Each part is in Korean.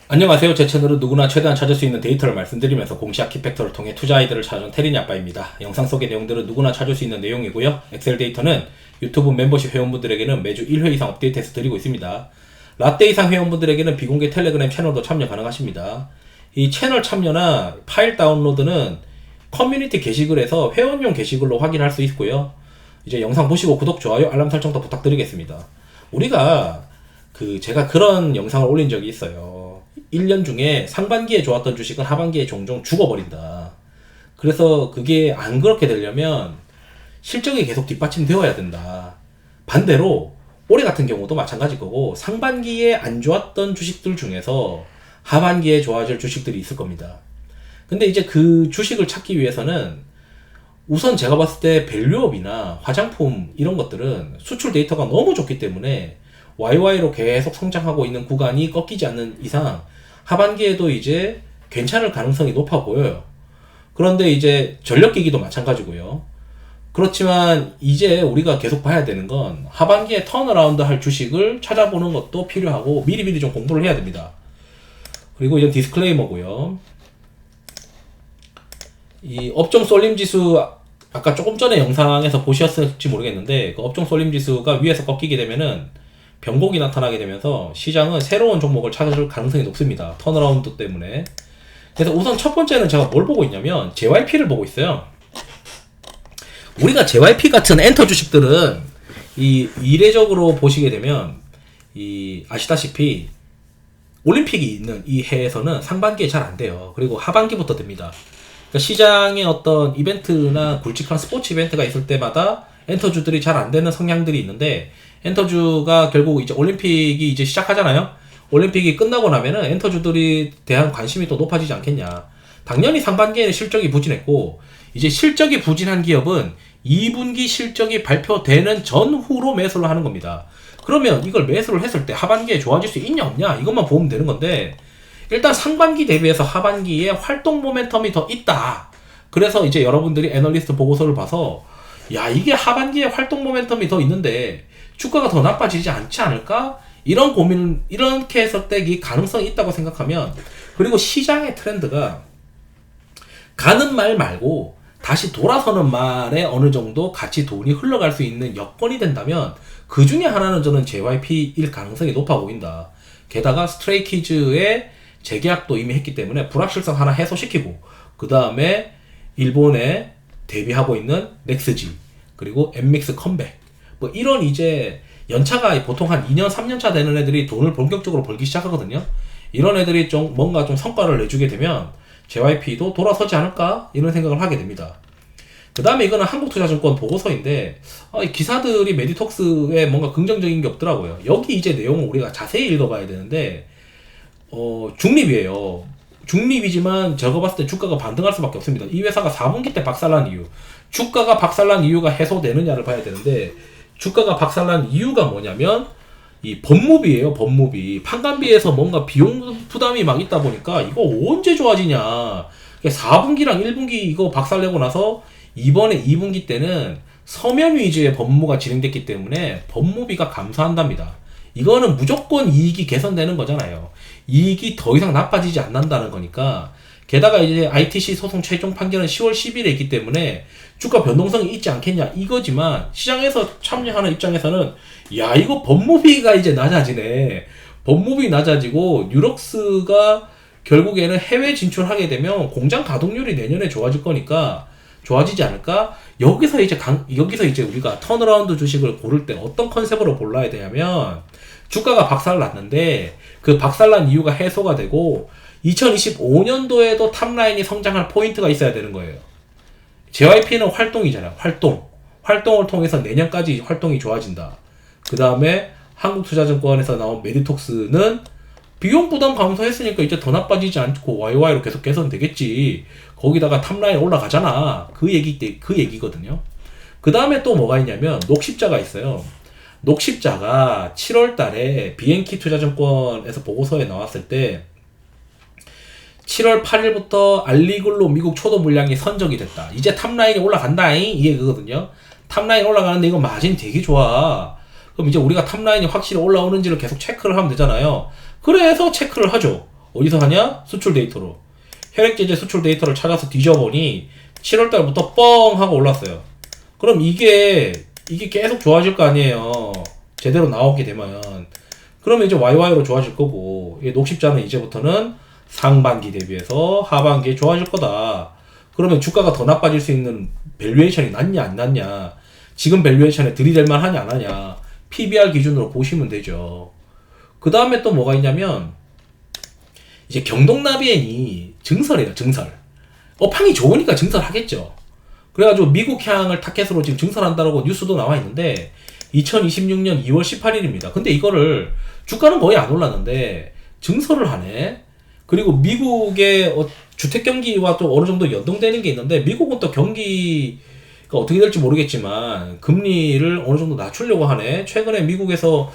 안녕하세요. 제 채널은 누구나 최대한 찾을 수 있는 데이터를 말씀드리면서 공시학 키팩터를 통해 투자 아이디어를 찾아온 테린이 아빠입니다. 영상 속의 내용들은 누구나 찾을 수 있는 내용이고요. 엑셀 데이터는 유튜브 멤버십 회원분들에게는 매주 1회 이상 업데이트해서 드리고 있습니다. 라떼 이상 회원분들에게는 비공개 텔레그램 채널도 참여 가능하십니다. 이 채널 참여나 파일 다운로드는 커뮤니티 게시글에서 회원용 게시글로 확인할 수 있고요. 이제 영상 보시고 구독, 좋아요, 알람 설정도 부탁드리겠습니다. 우리가 제가 그런 영상을 올린 적이 있어요. 1년 중에 상반기에 좋았던 주식은 하반기에 종종 죽어버린다. 그래서 그게 안 그렇게 되려면 실적이 계속 뒷받침되어야 된다. 반대로 올해 같은 경우도 마찬가지일 거고, 상반기에 안 좋았던 주식들 중에서 하반기에 좋아질 주식들이 있을 겁니다. 근데 이제 그 주식을 찾기 위해서는 우선 제가 봤을 때 밸류업이나 화장품 이런 것들은 수출 데이터가 너무 좋기 때문에 YY로 계속 성장하고 있는 구간이 꺾이지 않는 이상 하반기에도 이제 괜찮을 가능성이 높아 보여요. 그런데 이제 전력기기도 마찬가지고요. 그렇지만 이제 우리가 계속 봐야 되는 건 하반기에 턴어라운드 할 주식을 찾아보는 것도 필요하고 미리미리 좀 공부를 해야 됩니다. 그리고 이건 디스클레이머고요. 이 업종 쏠림 지수 아까 조금 전에 영상에서 보셨을지 모르겠는데, 그 업종 쏠림 지수가 위에서 꺾이게 되면은 변곡이 나타나게 되면서 시장은 새로운 종목을 찾을 가능성이 높습니다. 턴어라운드 때문에. 그래서 우선 첫 번째는 제가 뭘 보고 있냐면 JYP를 보고 있어요. 우리가 JYP 같은 엔터 주식들은 이 이례적으로 보시게 되면 아시다시피 올림픽이 있는 이 해에서는 상반기에 잘 안 돼요. 그리고 하반기부터 됩니다. 그러니까 시장에 어떤 이벤트나 굵직한 스포츠 이벤트가 있을 때마다 엔터주들이 잘 안 되는 성향들이 있는데, 엔터주가 결국 이제 올림픽이 이제 시작하잖아요. 올림픽이 끝나고 나면은 엔터주들이 대한 관심이 또 높아지지 않겠냐. 당연히 상반기에는 실적이 부진했고, 이제 실적이 부진한 기업은 2분기 실적이 발표되는 전후로 매수를 하는 겁니다. 그러면 이걸 매수를 했을 때 하반기에 좋아질 수 있냐 없냐 이것만 보면 되는 건데, 일단 상반기 대비해서 하반기에 활동 모멘텀이 더 있다. 그래서 이제 여러분들이 애널리스트 보고서를 봐서 야, 이게 하반기에 활동 모멘텀이 더 있는데 주가가 더 나빠지지 않지 않을까? 이런 고민을 이렇게 했을 때 이 가능성이 있다고 생각하면, 그리고 시장의 트렌드가 가는 말 말고 다시 돌아서는 말에 어느 정도 같이 돈이 흘러갈 수 있는 여건이 된다면 그 중에 하나는 저는 JYP일 가능성이 높아 보인다. 게다가 스트레이키즈의 재계약도 이미 했기 때문에 불확실성 하나 해소시키고, 그 다음에 일본에 대비하고 있는 넥스지, 그리고 엠믹스 컴백, 뭐 이런 이제 연차가 보통 한 2년 3년차 되는 애들이 돈을 본격적으로 벌기 시작하거든요. 이런 애들이 좀 뭔가 좀 성과를 내주게 되면 JYP도 돌아서지 않을까 이런 생각을 하게 됩니다. 그 다음에 이거는 한국투자증권 보고서인데, 이 기사들이 메디톡스에 뭔가 긍정적인 게 없더라고요. 여기 이제 내용을 우리가 자세히 읽어봐야 되는데, 중립이에요. 중립이지만 제가 봤을 때 주가가 반등할 수밖에 없습니다. 이 회사가 4분기 때 박살난 이유, 주가가 박살난 이유가 해소되느냐를 봐야 되는데, 주가가 박살난 이유가 뭐냐면 이 법무비예요. 법무비. 판관비에서 뭔가 비용 부담이 막 있다 보니까 이거 언제 좋아지냐. 4분기랑 1분기 이거 박살내고 나서 이번에 2분기 때는 서면 위주의 법무가 진행됐기 때문에 법무비가 감소한답니다. 이거는 무조건 이익이 개선되는 거잖아요. 이익이 더 이상 나빠지지 않는다는 거니까. 게다가 이제 ITC 소송 최종 판결은 10월 10일에 있기 때문에 주가 변동성이 있지 않겠냐 이거지만, 시장에서 참여하는 입장에서는 야, 이거 법무비가 이제 낮아지네. 법무비 낮아지고 뉴럭스가 결국에는 해외 진출하게 되면 공장 가동률이 내년에 좋아질 거니까 좋아지지 않을까? 여기서 이제 우리가 턴어라운드 주식을 고를 때 어떤 컨셉으로 골라야 되냐면, 주가가 박살났는데 그 박살난 이유가 해소가 되고 2025년도에도 탑라인이 성장할 포인트가 있어야 되는 거예요. JYP는 활동이잖아요. 활동을 통해서 내년까지 활동이 좋아진다. 그 다음에 한국투자증권에서 나온 메디톡스는 비용 부담 감소했으니까 이제 더 나빠지지 않고 YY로 계속 개선되겠지. 거기다가 탑라인 올라가잖아. 그 얘기거든요. 그 다음에 또 뭐가 있냐면 녹십자가 있어요. 녹십자가 7월 달에 비엔키 투자증권에서 보고서에 나왔을 때 7월 8일부터 알리글로 미국 초도 물량이 선적이 됐다. 이제 탑라인이 올라간다잉 이게 그거든요. 탑라인 올라가는데 이거 마진이 되게 좋아. 그럼 이제 우리가 탑라인이 확실히 올라오는지를 계속 체크를 하면 되잖아요. 그래서 체크를 하죠. 어디서 하냐? 수출 데이터로. 혈액제제 수출 데이터를 찾아서 뒤져보니 7월달부터 뻥 하고 올랐어요. 그럼 이게 계속 좋아질 거 아니에요. 제대로 나오게 되면. 그러면 이제 YY로 좋아질 거고, 녹십자는 이제부터는 상반기 대비해서 하반기에 좋아질 거다. 그러면 주가가 더 나빠질 수 있는 밸류에이션이 낮냐 안 낮냐, 지금 밸류에이션에 들이댈만 하냐 안 하냐, PBR 기준으로 보시면 되죠. 그 다음에 또 뭐가 있냐면 이제 경동나비엔이 증설이에요. 증설. 업황이 좋으니까 증설하겠죠. 그래가지고 미국 향을 타켓으로 지금 증설한다라고 뉴스도 나와 있는데 2026년 2월 18일입니다. 근데 이거를 주가는 거의 안 올랐는데 증설을 하네. 그리고 미국의 주택 경기와 또 어느 정도 연동되는 게 있는데, 미국은 또 경기가 어떻게 될지 모르겠지만 금리를 어느 정도 낮추려고 하네. 최근에 미국에서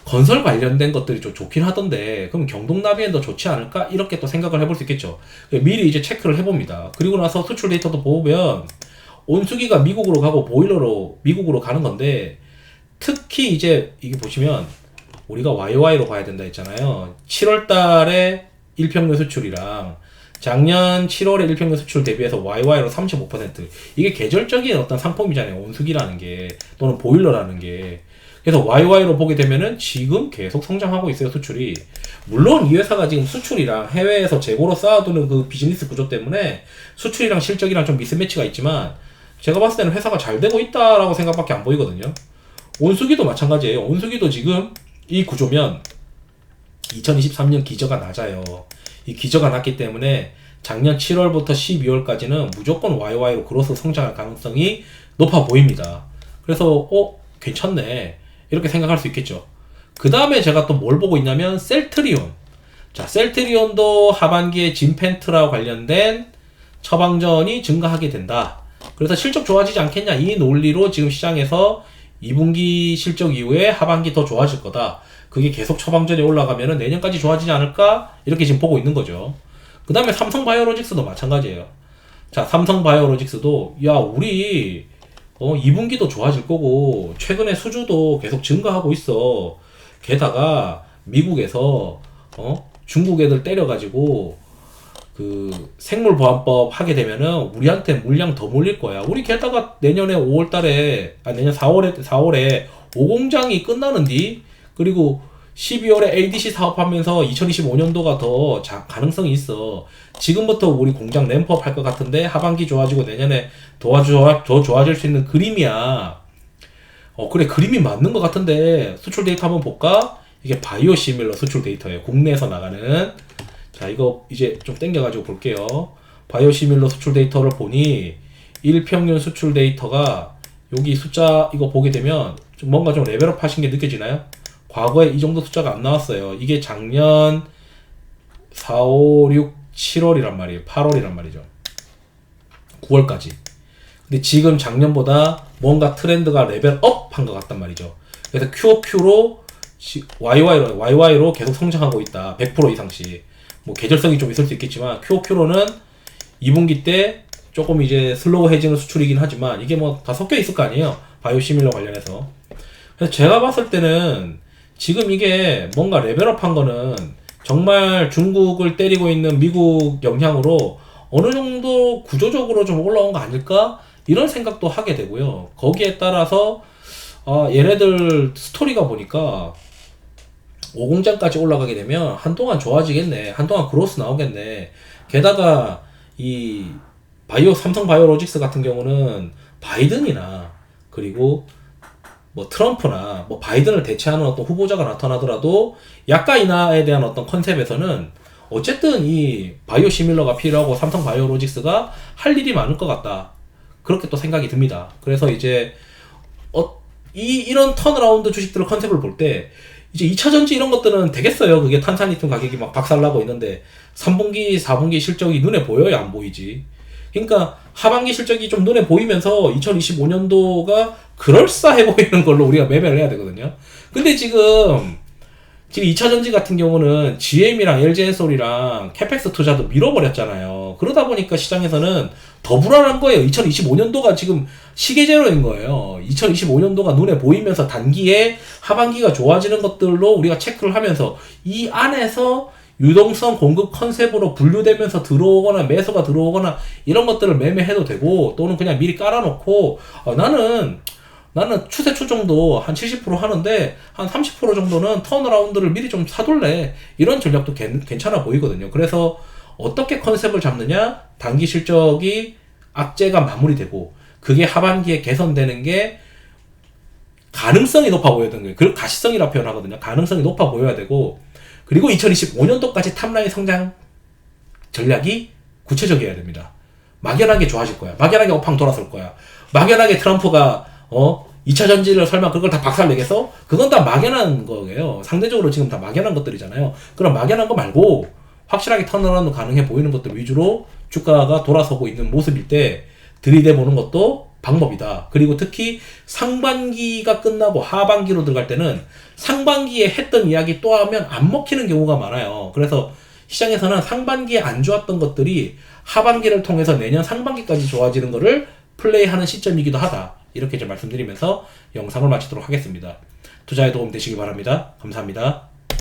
건설 관련된 것들이 좀 좋긴 하던데, 그럼 경동나비엔도 좋지 않을까? 이렇게 또 생각을 해볼 수 있겠죠. 미리 이제 체크를 해봅니다. 그리고 나서 수출 데이터도 보면 온수기가 미국으로 가고 보일러로 미국으로 가는 건데, 특히 이제 이게 보시면 우리가 YY로 봐야 된다 했잖아요. 7월 달에 일평균 수출이랑 작년 7월에 일평균 수출 대비해서 YY로 35%. 이게 계절적인 어떤 상품이잖아요. 온수기라는 게, 또는 보일러라는 게. 그래서 YY로 보게 되면은 지금 계속 성장하고 있어요, 수출이. 물론 이 회사가 지금 수출이랑 해외에서 재고로 쌓아두는 그 비즈니스 구조 때문에 수출이랑 실적이랑 좀 미스매치가 있지만, 제가 봤을 때는 회사가 잘 되고 있다라고 생각밖에 안 보이거든요. 온수기도 마찬가지예요. 온수기도 지금 이 구조면 2023년 기저가 낮아요. 이 기저가 낮기 때문에 작년 7월부터 12월까지는 무조건 YY로 그로스 성장할 가능성이 높아 보입니다. 그래서 괜찮네, 이렇게 생각할 수 있겠죠. 그 다음에 제가 또 뭘 보고 있냐면 셀트리온. 자, 셀트리온도 하반기에 진펜트라 관련된 처방전이 증가하게 된다. 그래서 실적 좋아지지 않겠냐, 이 논리로 지금 시장에서 2분기 실적 이후에 하반기 더 좋아질 거다. 그게 계속 처방전이 올라가면은 내년까지 좋아지지 않을까? 이렇게 지금 보고 있는 거죠. 그 다음에 삼성바이오로직스도 마찬가지예요. 자, 삼성바이오로직스도 우리 2분기도 좋아질 거고 최근에 수주도 계속 증가하고 있어. 게다가 미국에서 중국 애들 때려가지고 그 생물보안법 하게 되면은 우리한테 물량 더 몰릴 거야. 우리 게다가 내년에 5월달에 내년 4월에 5공장이 끝나는디. 그리고 12월에 LDC 사업하면서 2025년도가 더 가능성이 있어. 지금부터 우리 공장 램프업 할 것 같은데 하반기 좋아지고 내년에 더 좋아질 수 있는 그림이야. 그래, 그림이 맞는 것 같은데 수출 데이터 한번 볼까? 이게 바이오시밀러 수출 데이터예요. 국내에서 나가는. 자, 이거 이제 좀 땡겨가지고 볼게요. 바이오시밀러 수출 데이터를 보니 일평균 수출 데이터가 여기 숫자 이거 보게 되면 좀 뭔가 좀 레벨업 하신 게 느껴지나요? 과거에 이 정도 숫자가 안 나왔어요. 이게 작년 4, 5, 6, 7월이란 말이에요. 8월이란 말이죠. 9월까지. 근데 지금 작년보다 뭔가 트렌드가 레벨업 한 것 같단 말이죠. 그래서 QOQ로 YY로 계속 성장하고 있다. 100% 이상씩. 뭐 계절성이 좀 있을 수 있겠지만 QOQ로는 2분기 때 조금 이제 슬로우해지는 수출이긴 하지만 이게 뭐 다 섞여 있을 거 아니에요. 바이오시밀러 관련해서. 그래서 제가 봤을 때는 지금 이게 뭔가 레벨업 한 거는 정말 중국을 때리고 있는 미국 영향으로 어느 정도 구조적으로 좀 올라온 거 아닐까? 이런 생각도 하게 되고요. 거기에 따라서 얘네들 스토리가 보니까 5공장까지 올라가게 되면 한동안 좋아지겠네. 한동안 그로스 나오겠네. 게다가 이 삼성 바이오로직스 같은 경우는 바이든이나 그리고 뭐 트럼프나 뭐 바이든을 대체하는 어떤 후보자가 나타나더라도 약가 인하에 대한 어떤 컨셉에서는 어쨌든 이 바이오시밀러가 필요하고 삼성 바이오로직스가 할 일이 많을 것 같다. 그렇게 또 생각이 듭니다. 그래서 이제 이런 턴어라운드 주식들을 컨셉을 볼 때 이제 2차전지 이런 것들은 되겠어요. 그게 탄산리튬 가격이 막 박살나고 있는데 3분기, 4분기 실적이 눈에 보여요? 안 보이지? 그러니까 하반기 실적이 좀 눈에 보이면서 2025년도가 그럴싸해 보이는 걸로 우리가 매매를 해야 되거든요. 근데 지금 2차전지 같은 경우는 GM이랑 LG엔솔이랑 캐펙스 투자도 밀어버렸잖아요. 그러다 보니까 시장에서는 더 불안한 거예요. 2025년도가 지금 시계제로인 거예요. 2025년도가 눈에 보이면서 단기에 하반기가 좋아지는 것들로 우리가 체크를 하면서 이 안에서 유동성 공급 컨셉으로 분류되면서 들어오거나 매수가 들어오거나 이런 것들을 매매해도 되고, 또는 그냥 미리 깔아놓고 나는 추세 추정도 한 70% 하는데 한 30% 정도는 턴어라운드를 미리 좀 사둘래, 이런 전략도 괜찮아 보이거든요. 그래서 어떻게 컨셉을 잡느냐, 단기 실적이 악재가 마무리되고 그게 하반기에 개선되는 게 가능성이 높아 보여야 되는 거예요. 그 가시성이라 표현하거든요. 가능성이 높아 보여야 되고, 그리고 2025년도까지 탑라인 성장 전략이 구체적이어야 됩니다. 막연하게 좋아질 거야. 막연하게 업황 돌아설 거야. 막연하게 트럼프가 2차 전지를 설마 그걸 다 박살내겠어? 그건 다 막연한 거예요. 상대적으로 지금 다 막연한 것들이잖아요. 그럼 막연한 거 말고 확실하게 턴어라운드 가능해 보이는 것들 위주로 주가가 돌아서고 있는 모습일 때 들이대보는 것도 방법이다. 그리고 특히 상반기가 끝나고 하반기로 들어갈 때는 상반기에 했던 이야기 또 하면 안 먹히는 경우가 많아요. 그래서 시장에서는 상반기에 안 좋았던 것들이 하반기를 통해서 내년 상반기까지 좋아지는 거를 플레이하는 시점이기도 하다. 이렇게 좀 말씀드리면서 영상을 마치도록 하겠습니다. 투자에 도움 되시기 바랍니다. 감사합니다.